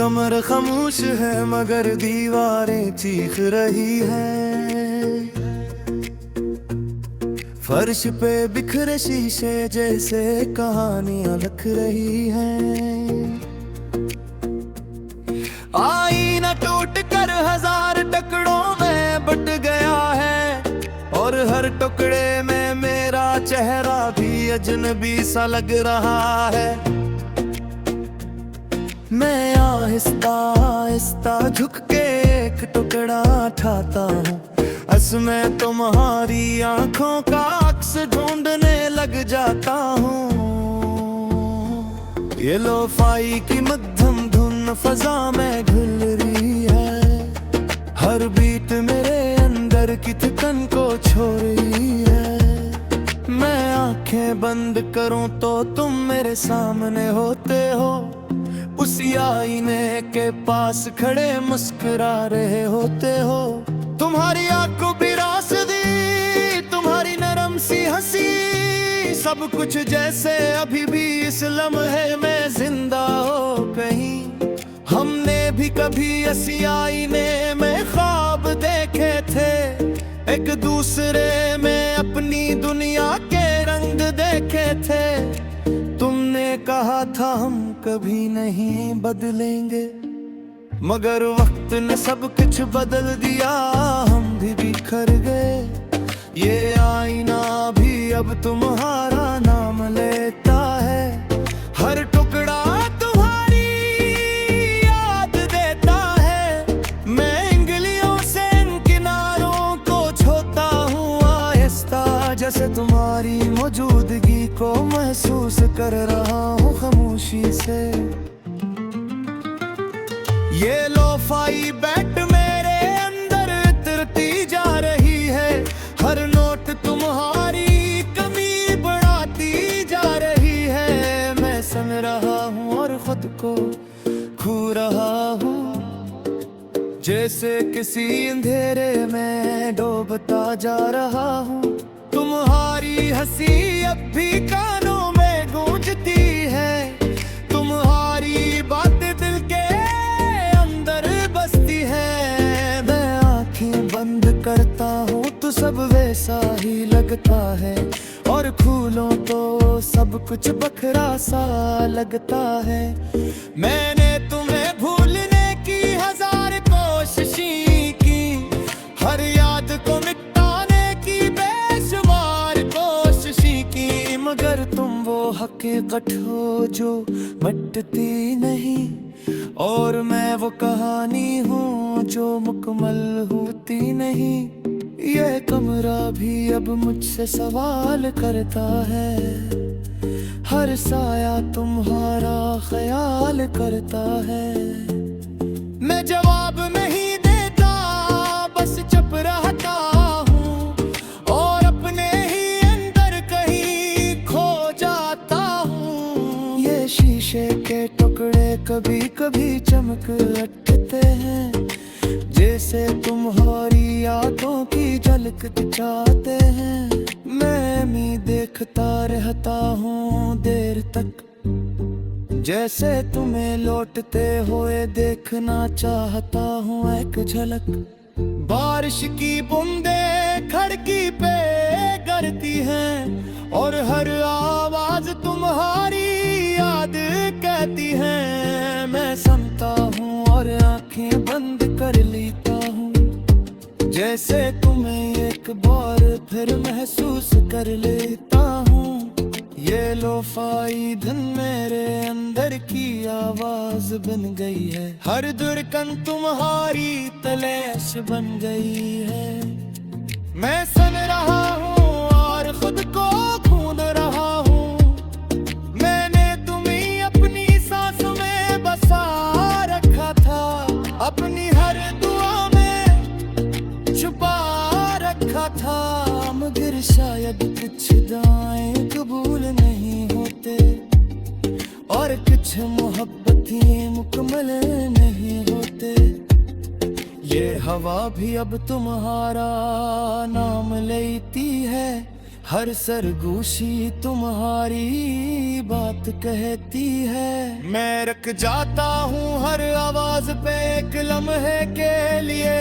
कमर खामोश है मगर दीवारें चीख रही है। फर्श पे बिखरे शीशे जैसे कहानियां लिख रही हैं। आईना टूट कर हजार टुकड़ों में बट गया है, और हर टुकड़े में मेरा चेहरा भी अजनबी सा लग रहा है। मैं आहिस्ता आहिस्ता झुक के एक टुकड़ा उठाता हूँ। मैं तुम्हारी आंखों का अक्स ढूंढने लग जाता हूँ। ये लोफाई की मध्यम धुन फजा में घुल रही है। हर बीट मेरे अंदर की थकन को छोड़ रही है। मैं आंखें बंद करूं तो तुम मेरे सामने होते हो। उसी आईने के पास खड़े मुस्कुरा रहे होते हो। तुम्हारी आंखों की रासदी, तुम्हारी नरम सी हंसी, सब कुछ जैसे अभी भी इस लम्हे में जिंदा हो कहीं। हमने भी कभी ऐसी आईने में ख्वाब देखे थे, एक दूसरे में अपनी दुनिया के रंग देखे थे। तुमने कहा था हम कभी नहीं बदलेंगे, मगर वक्त ने सब कुछ बदल दिया। हम भी बिखर गए, ये आईना भी अब तुम्हारा नाम लेता है। हर टुकड़ा तुम्हारी याद देता है। मैं इंगलियों से इन किनारों को छूता हूँ आहिस्ता, जैसे तुम्हारी मौजूदगी को महसूस कर रहा हूँ खामोशी से। ये लोफाई बैट मेरे अंदर उतरती जा रही है। हर नोट तुम्हारी कमी बढ़ाती जा रही है। मैं सुन रहा हूँ और खुद को खो रहा हूँ, जैसे किसी अंधेरे में डूबता जा रहा हूँ। तुम्हारी हंसी अब भी कानों में गूंजती है। तुम्हारी बातें दिल के करता हूँ तो सब वैसा ही लगता है, और फूलों तो सब कुछ बखरा सा लगता है। मैंने तुम्हें भूलने की हजार कोशिशें की, हर याद को मिटाने की बेशुमार कोशिशें की, मगर तुम वो हकीकत हो जो मिटती नहीं, और मैं वो कहानी हूँ जो मुकम्मल होती नहीं। ये कमरा भी अब मुझसे सवाल करता है, हर साया तुम्हारा ख्याल करता है। मैं जवाब नहीं देता, बस चुप रहता हूँ, और अपने ही अंदर कहीं खो जाता हूँ। ये शीशे के टुकड़े कभी कभी चमक उठते हैं, जैसे तुम्हारी यादों की झलक दिखाते हैं। मैं भी देखता रहता हूँ देर तक, जैसे तुम्हें लौटते हुए देखना चाहता हूँ एक झलक। बारिश की बूंदें खिड़की पे गिरती हैं, और हर आवाज तुम्हारी याद कहती है। मैं सुनता हूँ और आंखें बंद कर लेता हूँ, जैसे तुम्हें एक बार फिर महसूस कर लेता हूँ। ये लोफाई धुन मेरे अंदर की आवाज बन गई है। हर धड़कन तुम्हारी तलाश बन गई है। मैं सुन रहा हूँ और खुद को ढूंढ रहा हूँ। मैंने तुम्हें अपनी सांसों में बसा रखा था, अपनी हर दुआ में छुपा रखा था, मगर शायद कुछ दुआएं कबूल नहीं होते, और कुछ मोहब्बतें मुकम्मल नहीं होते। ये हवा भी अब तुम्हारा नाम लेती है, हर सरगोशी तुम्हारी बात कहती है। मैं रख जाता हूँ हर आवाज पे एक लम्हे के लिए,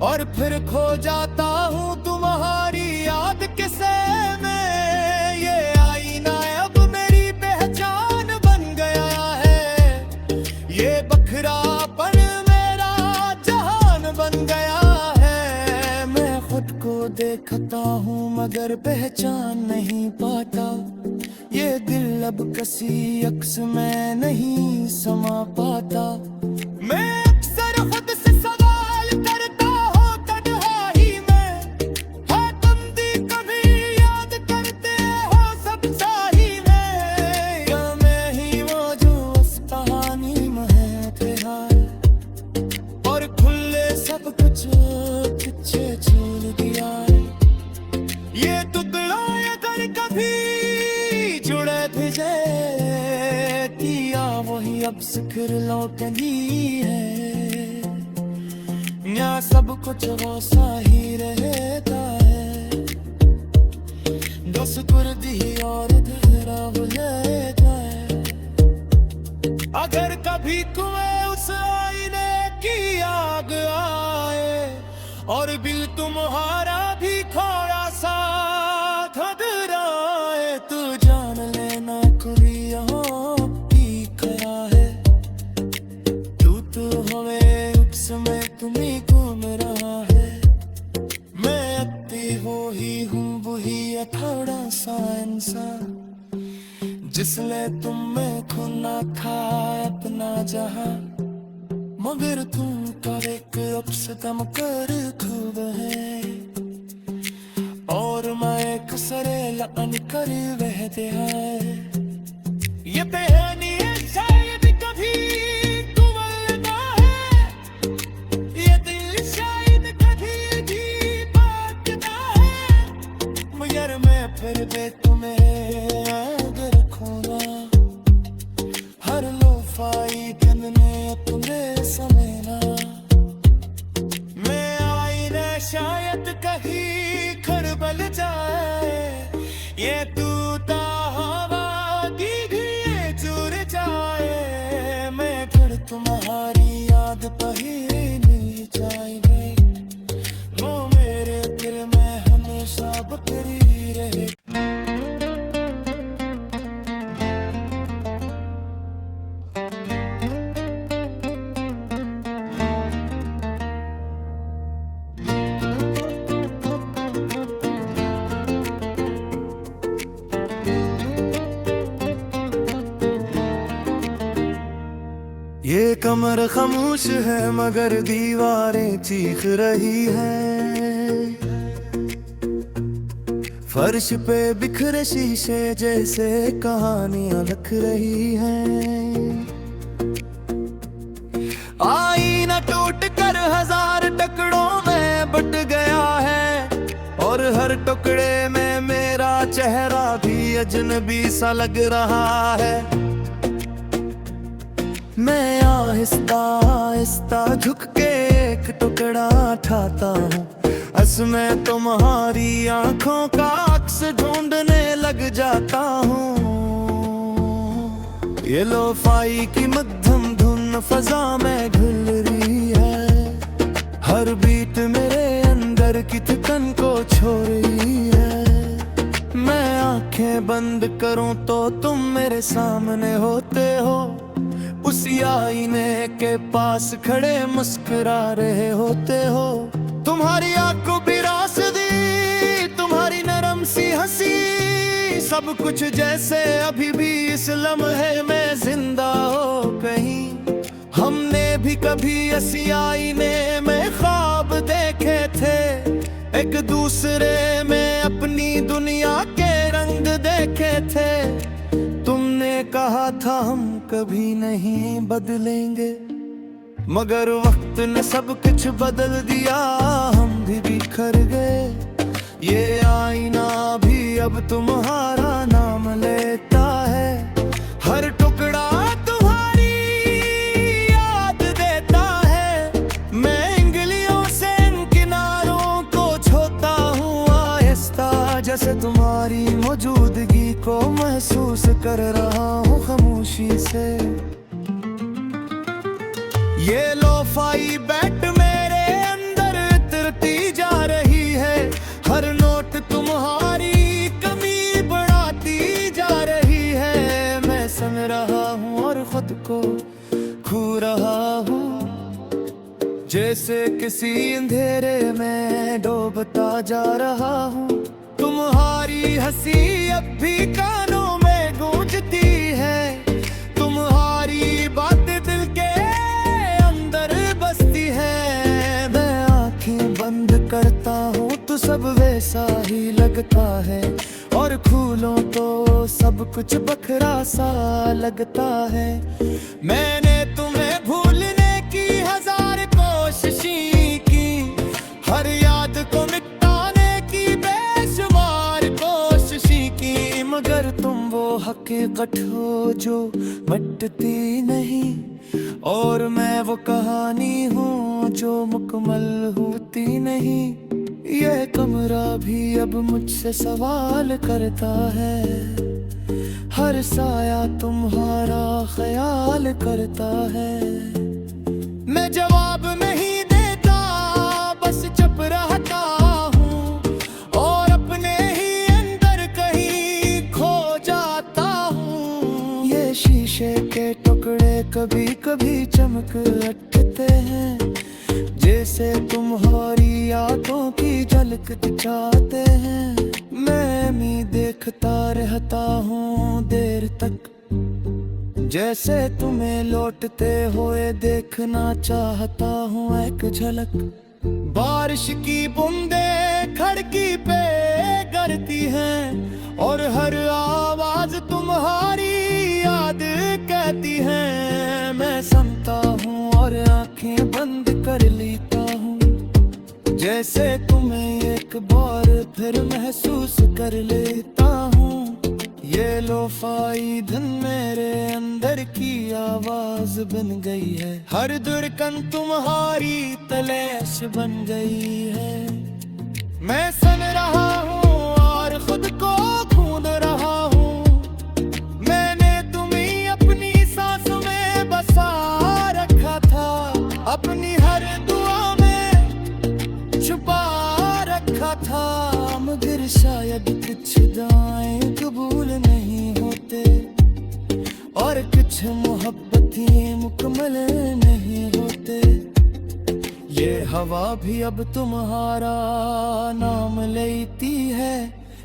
और फिर खो जाता हूँ तुम्हारी याद किसे में। ये आईना अब मेरी पहचान बन गया है, ये बखरापन मेरा जहान बन गया है। मैं खुद को देखता हूँ मगर पहचान नहीं पाता, ये दिल अब किसी अक्स में नहीं समा पाता। मैं अक्सर खुद से सवाल करता हूँ तन्हाई में, है तुम भी कभी याद करते हो सब साही में। या मैं ही वो जो उस कहानी में है थे हाय, और खुले सब कुछ पीछे छोड़ दिया है। ये टुकड़ा अगर कभी जुड़े भिजे किया, वही अब सिखर लौटनी है। यहाँ सब कुछ वो सा ही रहता है, दस कर दी और तेरा लेता है। अगर कभी कुएं उस आईने की आग आए, और बिल तुम्हारा भी खोड़ा साथ घबराए, तू जान लेना कोई यहाँ भी खड़ा है। तू तो हमें उस में तुम्हें घूम रहा है। मैं अति वो ही हूँ वही थोड़ा सा इंसान, जिसने तुम में खुना खा अपना जहां। मगर तुम कर एक अपसदम कर खूब है, और मैं एक सरेला अनकर वहदे है। ये पहनी है शायद कभी कुंवलदा है, ये दिल शायद कभी भी बातदा है। मगर मैं फिर भी तुम्हें याद रखूंगा, हर लोफाई दिन ने तुम्हें समेना। मैं आईना शायद कहीं खरबल जाए, ये टूटा हवा दीघे जुड़ जाए। मैं फिर तुम्हारी याद पहली जाएगी, वो मेरे दिल में हमेशा बकरी रहे। ये कमर खामोश है मगर दीवारें चीख रही हैं। फर्श पे बिखरे शीशे जैसे कहानियां लिख रही हैं। आईना टूट कर हजार टुकड़ों में बट गया है, और हर टुकड़े में मेरा चेहरा भी अजनबी सा लग रहा है। मैं आहिस्ता आहिस्ता झुक के एक टुकड़ा उठाता हूँ, असमें तुम्हारी आंखों का अक्स ढूंढने लग जाता हूँ। ये लोफाई की मध्यम धुन फजा में घुल रही है, हर बीट मेरे अंदर की थकन को छोड़ रही है। मैं आंखें बंद करूं तो तुम मेरे सामने होते हो, उसी आईने के पास खड़े मुस्कुरा रहे होते हो। तुम्हारी आंखों भी रासदी, तुम्हारी नरम सी हंसी, सब कुछ जैसे अभी भी इस लम्हे में जिंदा हो कहीं। हमने भी कभी ऐसी आईने में ख्वाब देखे थे, एक दूसरे में अपनी दुनिया के रंग देखे थे। तुमने कहा था हम कभी नहीं बदलेंगे, मगर वक्त ने सब कुछ बदल दिया, हम भी बिखर गए। ये आईना भी अब तुम्हारा नाम लेता है, हर टुकड़ा तुम्हारी याद देता है। मैं इंगलियों से इन किनारों को छूता हूँ आहिस्ता, जैसे तुम तुम्हारी मौजूदगी को महसूस कर रहा हूँ खामोशी से। ये लोफाई बैट मेरे अंदर उतरती जा रही है, हर नोट तुम्हारी कमी बढ़ाती जा रही है। मैं सुन रहा हूँ और खुद को खो रहा हूँ, जैसे किसी अंधेरे में डूबता जा रहा हूँ। तुम्हारी हंसी अब भी कानों में गूंजती है, तुम्हारी बातें दिल के अंदर बसती है। मैं आंखें बंद करता हूँ तो सब वैसा ही लगता है, और खोलूं तो सब कुछ बखरा सा लगता है। मैंने तुम्हें भूलने की हजार कोशिशें की, हर याद को मिटाने की बेशुमार कोशिशें की, मगर तुम वो हकीकत हो जो मिटती नहीं, और मैं वो कहानी हूँ जो मुकम्मल होती नहीं। ये कमरा भी अब मुझसे सवाल करता है, हर साया तुम्हारा ख्याल करता है। मैं जवाब नहीं देता, बस चुप रहता हूँ, और अपने ही अंदर कहीं खो जाता हूँ। ये शीशे के टुकड़े कभी कभी चमक उठते हैं, जैसे तुम्हारी यादों की झलक दिखाते हैं। मैं भी देखता रहता हूँ देर तक, जैसे तुम्हें लौटते हुए देखना चाहता हूँ एक झलक। बारिश की बूंदें खिड़की पे गिरती हैं, और हर आवाज तुम्हारी याद कहती है। मैं सुनता हूँ और आंखें बंद कर लेता हूँ, जैसे तुम्हें एक बार फिर महसूस कर लेता हूँ। ये लोफाई धुन मेरे अंदर की आवाज बन गई है, हर धड़कन तुम्हारी तलाश बन गई है। मैं सुन रहा हूँ और खुद को ढूंढ रहा हूँ, मैंने तुम्हें अपनी सांसों में बसा रखा था, अपनी हर दुआ में छुपा रखा था। मगर शायद कुछ दुआएं कबूल नहीं होते, और कुछ मोहब्बतें मुकम्मल नहीं होते। ये हवा भी अब तुम्हारा नाम लेती है,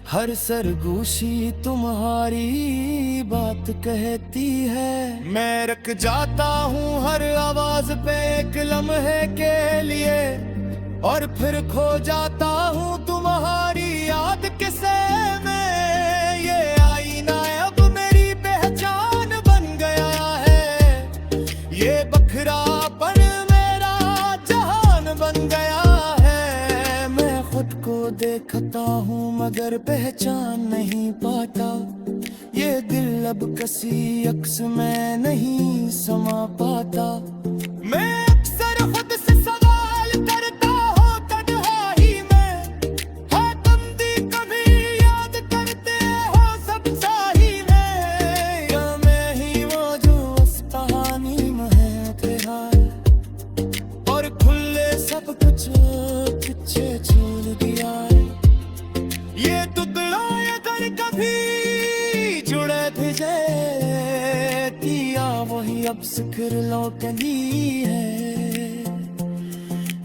हर सरगोशी तुम्हारी बात कहती है। मैं रुक जाता हूँ हर आवाज पे एक लम्हे के लिए, और फिर खो जाता हूँ तुम्हारी याद किसे में। ये आईना अब मेरी पहचान बन गया है, ये बखरापन मेरा जहान बन गया है। मैं खुद को देखता हूँ मगर पहचान नहीं पाता, ये दिल अब किसी अक्स में नहीं समा पाता। मैं अक्सर खुद से सवाल करता हूँ तन्हाई में, है तुम भी कभी याद करते हो सब साही में, या मैं ही वो जो उस कहानी में है फिलहाल, और खुले सब कुछ पीछे छोड़ दिया है। ये टुकड़ा अगर कभी जुड़े थे किया वही अब सिखर लौटनी है,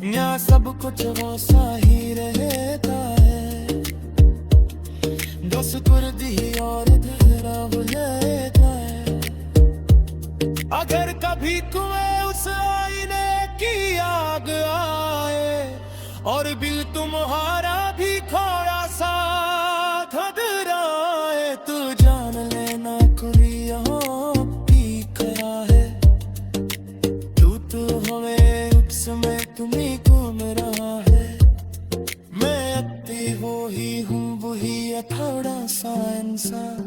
यहाँ सब कुछ वैसा ही रहता है। दस कर दी और तेरा हो लेता है। अगर कभी तुम्हें उस आईने की आग आए, और बिल तुम्हारा भी खोया सा घबराए, तो जान लेना कोई यहाँ भी खड़ा है। तू तो हमें उस समय तुम्हें घूम रहा है। मैं अति वो ही हूँ वही थोड़ा सा इंसान,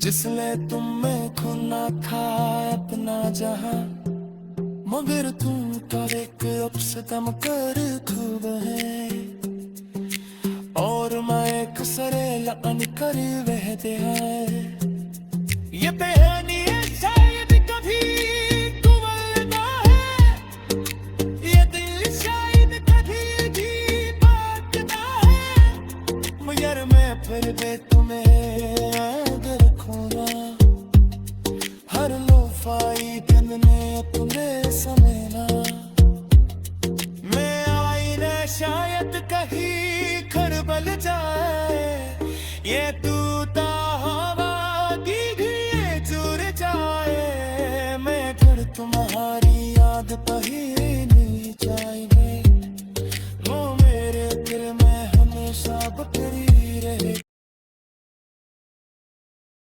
जिसने तुम में खोना था अपना जहां, मगर तुम का एक अपसदम कर खूब है। और मैं एक सरेला अनकर वहते हैं ये बेहानी है शायद कभी कुंवलना है ये दिल शायद कभी भी बांटना है मगर मैं फिर भी तुम्हें अगर खोना हर लोफाई दिन ने तुम्हें समेना मैं आई न शायद कहीं खरबल जाए